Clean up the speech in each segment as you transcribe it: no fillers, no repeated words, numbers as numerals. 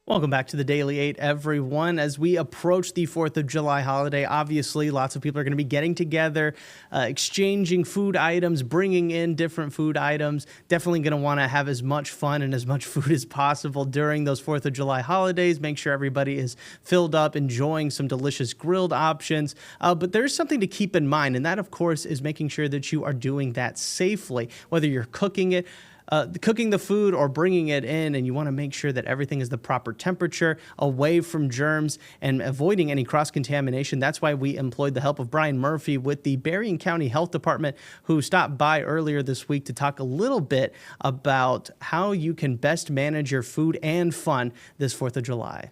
Welcome back to the Daily 8, everyone. As we approach the 4th of July holiday, obviously lots of people are going to be getting together, exchanging food items, bringing in different food items. Definitely going to want to have as much fun and as much food as possible during those 4th of July holidays. Make sure everybody is filled up, enjoying some delicious grilled options. But there's something to keep in mind, and that, of course, is making sure that you are doing that safely, whether you're cooking the food or bringing it in, and you want to make sure that everything is the proper temperature, away from germs, and avoiding any cross-contamination. That's why we employed the help of Brian Murphy with the Berrien County Health Department, who stopped by earlier this week to talk a little bit about how you can best manage your food and fun this 4th of July.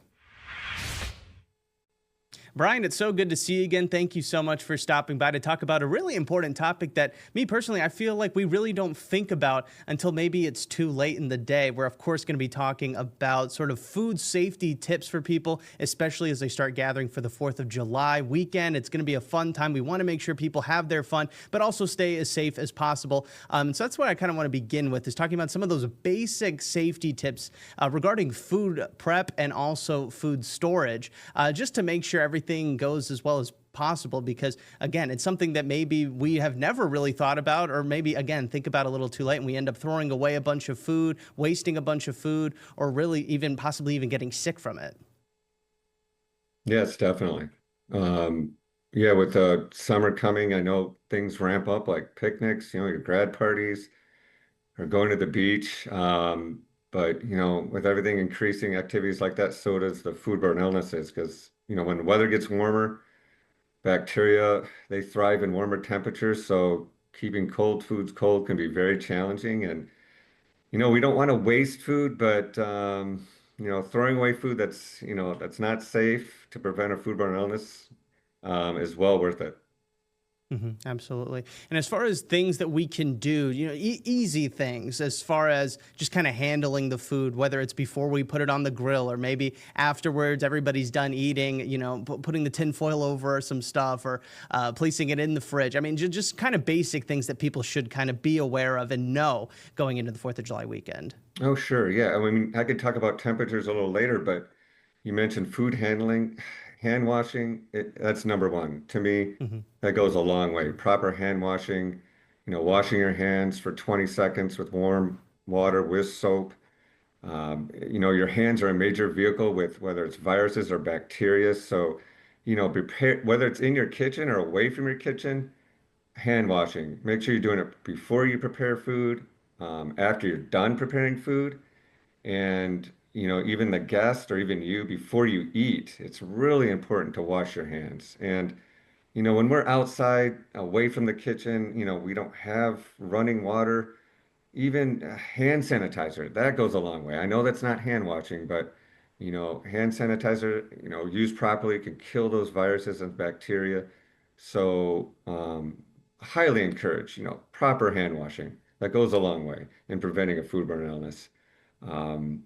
Brian, it's so good to see you again. Thank you so much for stopping by to talk about a really important topic that me personally, I feel like we really don't think about until maybe it's too late in the day. We're, of course, going to be talking about sort of food safety tips for people, especially as they start gathering for the 4th of July weekend. It's going to be a fun time. We want to make sure people have their fun, but also stay as safe as possible. So that's what I kind of want to begin with, is talking about some of those basic safety tips regarding food prep and also food storage, just to make sure everything goes as well as possible, because again, it's something that maybe we have never really thought about, or maybe again think about a little too late, and we end up throwing away a bunch of food, wasting a bunch of food, or really even possibly even getting sick from it. Yes, definitely. Yeah, with the summer coming, I know things ramp up like picnics, your grad parties, or going to the beach. But with everything increasing activities like that, so does the foodborne illnesses because, when the weather gets warmer, bacteria, they thrive in warmer temperatures. So keeping cold foods cold can be very challenging. And, we don't want to waste food, but, throwing away food that's not safe to prevent a foodborne illness, is well worth it. Absolutely. And as far as things that we can do, easy things, as far as just kind of handling the food, whether it's before we put it on the grill or maybe afterwards, everybody's done eating, putting the tin foil over some stuff, or placing it in the fridge. I mean, just kind of basic things that people should kind of be aware of and know going into the 4th of July weekend. Oh, sure. Yeah. I mean, I could talk about temperatures a little later, but you mentioned food handling, hand washing. That's number one. To me, hmm that goes a long way. Proper hand washing, washing your hands for 20 seconds with warm water with soap. Your hands are a major vehicle with whether it's viruses or bacteria. So, prepare, whether it's in your kitchen or away from your kitchen, hand washing. Make sure you're doing it before you prepare food, after you're done preparing food, and even the guest or even you before you eat. It's really important to wash your hands. And when we're outside away from the kitchen, we don't have running water, even hand sanitizer, that goes a long way. I know that's not hand washing, but hand sanitizer, used properly can kill those viruses and bacteria. So, highly encourage, proper hand washing. That goes a long way in preventing a foodborne illness. Um,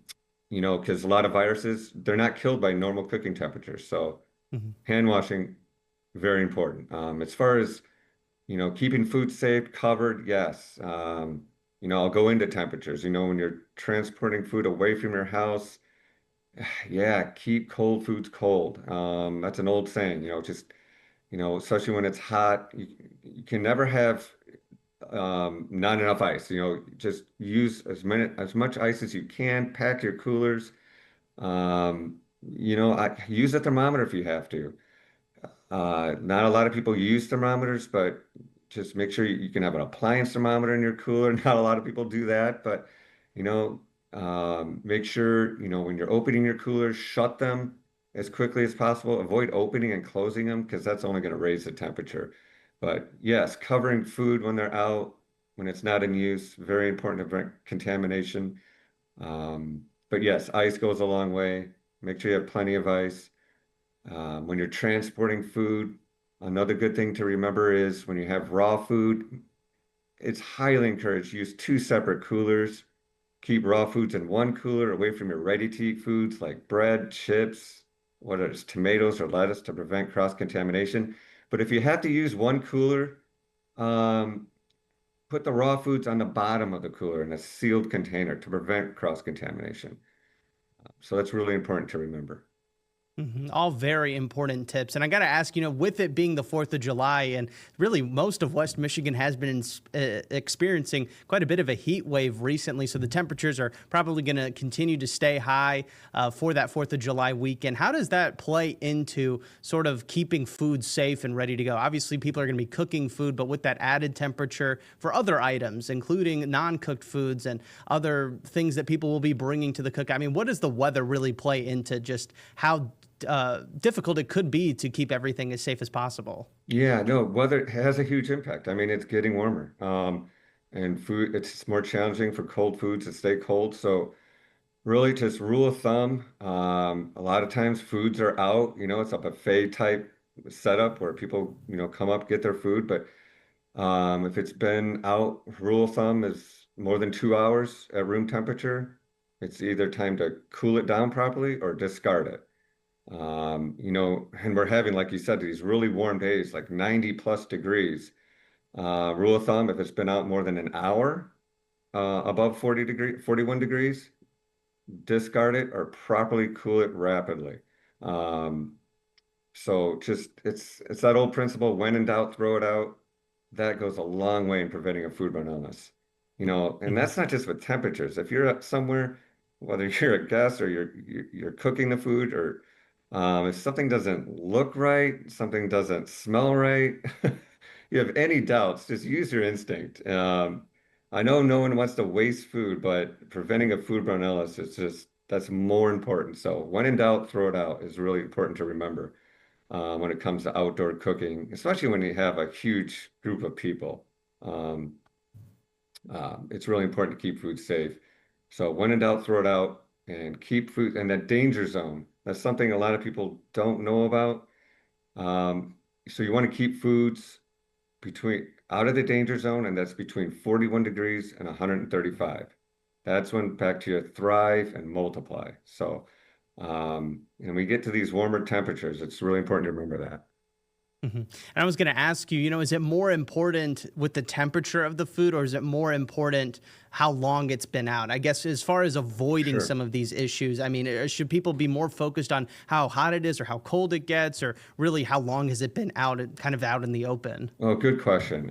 because a lot of viruses, they're not killed by normal cooking temperatures. So hmm hand washing, very important. As far as, keeping food safe, covered, yes. I'll go into temperatures. When you're transporting food away from your house, yeah, keep cold foods cold. That's an old saying, just, especially when it's hot, you can never have not enough ice. Just use as much ice as you can. Pack your coolers. Use a thermometer if you have to. Not a lot of people use thermometers, but just make sure you can have an appliance thermometer in your cooler. Not a lot of people do that, but make sure when you're opening your coolers, shut them as quickly as possible. Avoid opening and closing them because that's only going to raise the temperature. But yes, covering food when they're out, when it's not in use, very important to prevent contamination. But yes, ice goes a long way. Make sure you have plenty of ice. When you're transporting food, another good thing to remember is when you have raw food, it's highly encouraged to use two separate coolers. Keep raw foods in one cooler away from your ready-to-eat foods like bread, chips, whether it's tomatoes or lettuce to prevent cross-contamination. But if you have to use one cooler, um, put the raw foods on the bottom of the cooler in a sealed container to prevent cross-contamination. So that's really important to remember. All very important tips. And I got to ask, with it being the 4th of July, and really most of West Michigan has been experiencing quite a bit of a heat wave recently. So the temperatures are probably going to continue to stay high for that 4th of July weekend. How does that play into sort of keeping food safe and ready to go? Obviously, people are going to be cooking food, but with that added temperature for other items, including non-cooked foods and other things that people will be bringing to the cook. I mean, what does the weather really play into just how difficult it could be to keep everything as safe as possible? Yeah, no, weather has a huge impact. I mean, it's getting warmer. And it's more challenging for cold foods to stay cold. So really just rule of thumb, a lot of times foods are out, it's a buffet type setup where people, come up, get their food. But if it's been out, rule of thumb is more than 2 hours at room temperature. It's either time to cool it down properly or discard it. And we're having, like you said, these really warm days, like 90 plus degrees. Rule of thumb, if it's been out more than an hour, above 41 degrees, discard it or properly cool it rapidly. Um, so just it's that old principle, when in doubt, throw it out. That goes a long way in preventing a foodborne illness. And Mhm. that's not just with temperatures. If you're somewhere, whether you're a guest or you're cooking the food, or if something doesn't look right, something doesn't smell right, you have any doubts, just use your instinct. I know no one wants to waste food, but preventing a foodborne illness is just that's more important. So when in doubt, throw it out is really important to remember when it comes to outdoor cooking, especially when you have a huge group of people. Um, it's really important to keep food safe. So when in doubt, throw it out and keep food in that danger zone. That's something a lot of people don't know about. Um, so you want to keep foods between out of the danger zone, and that's between 41 degrees and 135. That's when bacteria thrive and multiply. So, and we get to these warmer temperatures, it's really important to remember that. And I was going to ask you, is it more important with the temperature of the food, or is it more important how long it's been out? I guess as far as avoiding Sure. some of these issues, I mean, should people be more focused on how hot it is or how cold it gets, or really how long has it been out, kind of out in the open? Oh, good question.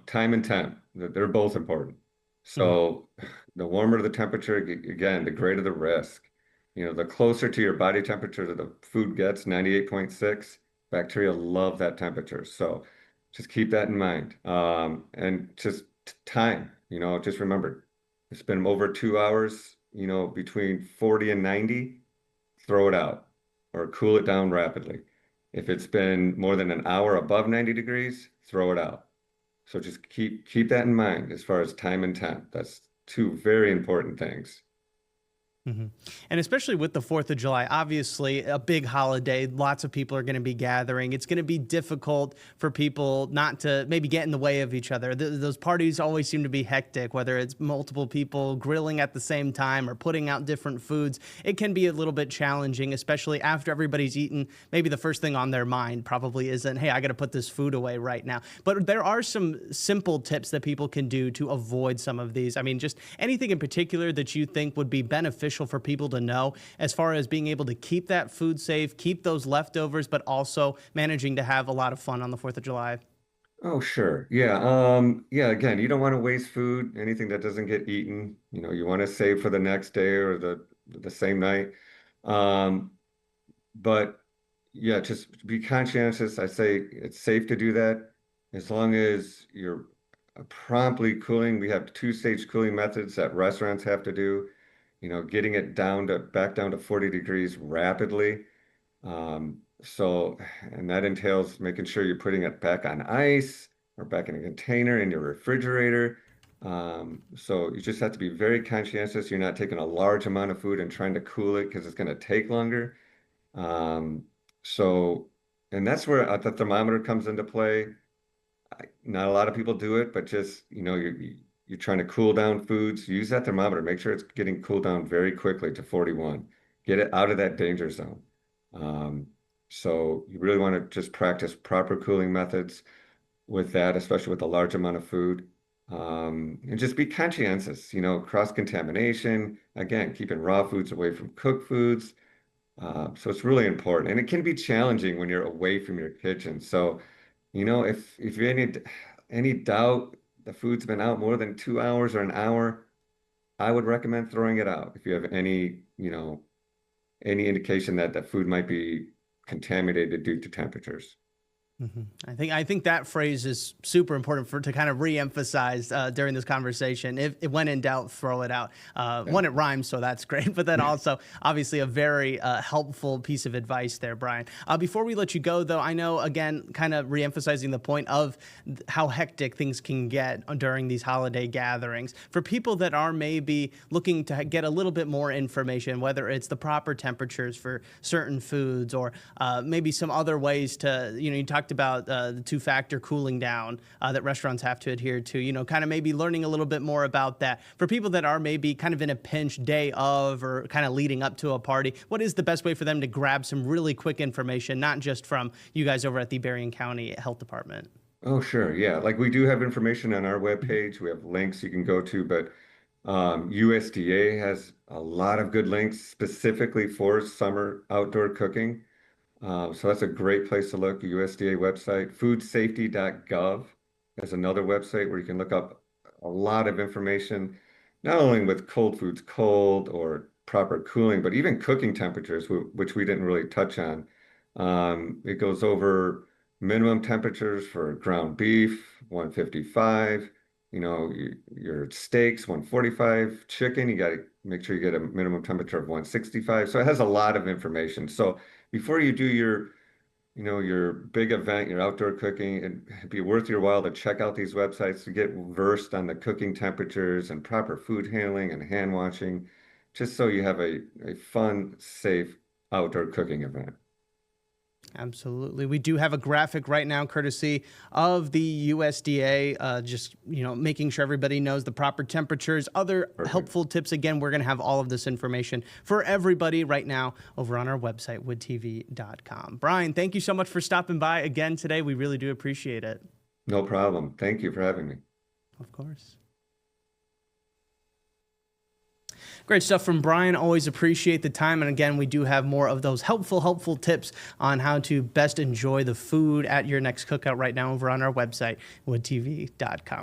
Time and temp, they're both important. Mhm. So the warmer the temperature, again, the greater the risk. The closer to your body temperature that the food gets, 98.6, bacteria love that temperature. So just keep that in mind. And just time, just remember, it's been over 2 hours, between 40 and 90, throw it out or cool it down rapidly. If it's been more than an hour above 90 degrees, throw it out. So just keep that in mind as far as time and temp. That's two very important things. And especially with the 4th of July, obviously a big holiday, lots of people are going to be gathering. It's going to be difficult for people not to maybe get in the way of each other. Those parties always seem to be hectic, whether it's multiple people grilling at the same time or putting out different foods. It can be a little bit challenging, especially after everybody's eaten. Maybe the first thing on their mind probably isn't, hey, I got to put this food away right now. But there are some simple tips that people can do to avoid some of these. I mean, just anything in particular that you think would be beneficial for people to know as far as being able to keep that food safe, keep those leftovers, but also managing to have a lot of fun on the 4th of July? Oh, sure. Yeah. Yeah, again, you don't want to waste food, anything that doesn't get eaten. You want to save for the next day or the same night. Um, but yeah, just be conscientious. I say it's safe to do that as long as you're promptly cooling. We have two-stage cooling methods that restaurants have to do, getting it back down to 40 degrees rapidly. And that entails making sure you're putting it back on ice or back in a container in your refrigerator. So you just have to be very conscientious. You're not taking a large amount of food and trying to cool it because it's going to take longer. Um, so, and that's where the thermometer comes into play. Not a lot of people do it, but just, you're trying to cool down foods, use that thermometer, make sure it's getting cooled down very quickly to 41. Get it out of that danger zone. Um, so you really want to just practice proper cooling methods with that, especially with a large amount of food. And just be conscientious, cross-contamination, again, keeping raw foods away from cooked foods. So it's really important. And it can be challenging when you're away from your kitchen. So, if you any doubt the food's been out more than 2 hours or an hour, I would recommend throwing it out. If you have any indication that the food might be contaminated due to temperatures. I think that phrase is super important to kind of reemphasize during this conversation. If when in doubt, throw it out. One, it rhymes, so that's great. But then also, obviously, a very helpful piece of advice there, Brian. Before we let you go, though, I know again, kind of reemphasizing the point of how hectic things can get during these holiday gatherings. For people that are maybe looking to get a little bit more information, whether it's the proper temperatures for certain foods or maybe some other ways to, you talked about the two-factor cooling down that restaurants have to adhere to, kind of maybe learning a little bit more about that. For people that are maybe kind of in a pinch day of or kind of leading up to a party, what is the best way for them to grab some really quick information, not just from you guys over at the Berrien County Health Department? Oh, sure. Yeah. Like we do have information on our webpage. We have links you can go to, but USDA has a lot of good links specifically for summer outdoor cooking. So that's a great place to look. USDA website, foodsafety.gov is another website where you can look up a lot of information, not only with cold foods, cold or proper cooling, but even cooking temperatures, which we didn't really touch on. It goes over minimum temperatures for ground beef, 155, your steaks, 145, chicken, you got to make sure you get a minimum temperature of 165. So it has a lot of information. So before you do your big event, your outdoor cooking, it'd be worth your while to check out these websites to get versed on the cooking temperatures and proper food handling and hand washing, just so you have a fun, safe outdoor cooking event. Absolutely. We do have a graphic right now, courtesy of the USDA, just, making sure everybody knows the proper temperatures, other Perfect. helpful tips. Again, we're going to have all of this information for everybody right now over on our website, woodtv.com. Brian, thank you so much for stopping by again today. We really do appreciate it. No problem. Thank you for having me. Of course. Great stuff from Brian. Always appreciate the time. And again, we do have more of those helpful tips on how to best enjoy the food at your next cookout right now over on our website, woodtv.com.